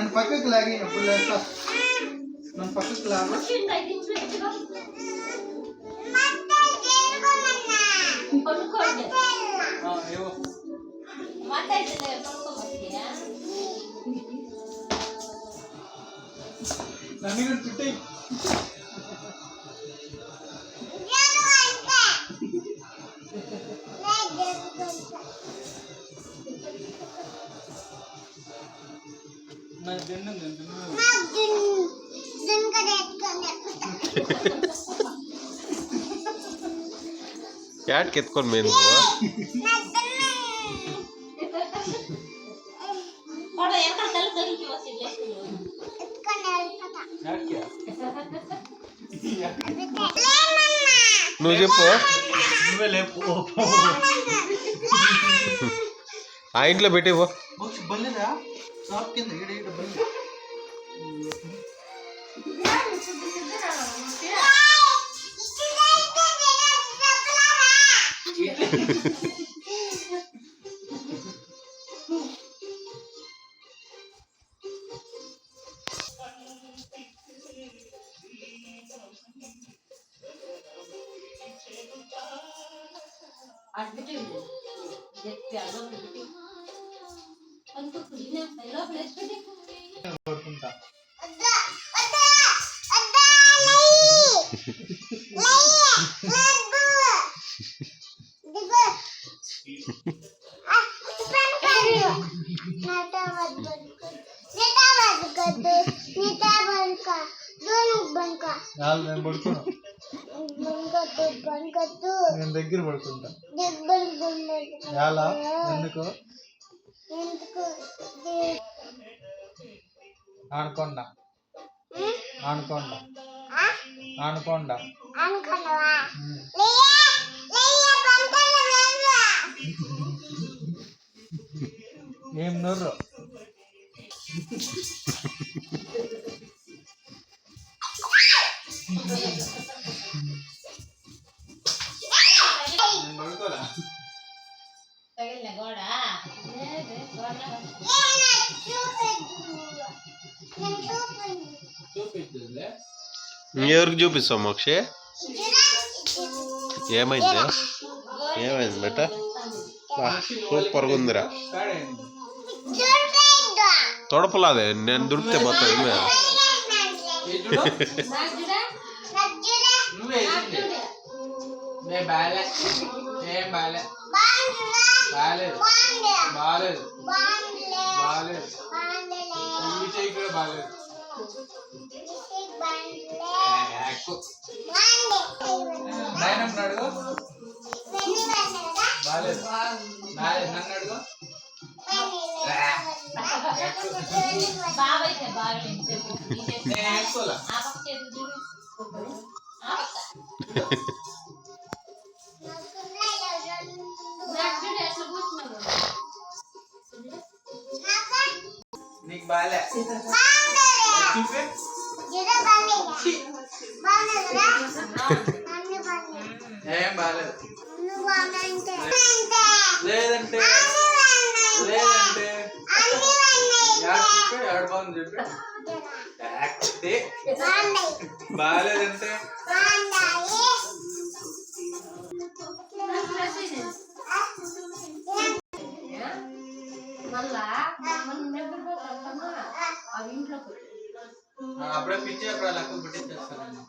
నన్ను పక్కకి లాగి అప్పుడు లేస్తా. నన్ను పక్కకి లాగు. నన్ను చుట్టే ಯಾಕೆ ಎತ್ಕೊಂಡು ಮೇನು నువ్వు చెప్పు ఆ ఇంట్లో పెట్టేవో బల్లేదా షాప్ కింద నేను దగ్గర పడుకుంటా ఎలా ఎందుకు ఆనుకొండ ఆనుకొండ ఆనుకొండ ఏం నోర్రు ఎవరికి చూపిస్తావు మోక్షే ఏమైంది ఏమైంది బెట్ట సూపర్గా ఉందిరా తొడపలాదే నేను దొరికితే మొత్తం నీకు బాలే ఏం బాలేదు లేదంటే లేదంటే ఏడు బాగుంది చెప్పి బాగాలేదంటే అప్పుడే పిచ్చి అప్పుడు లెక్క పెట్టించేస్తాను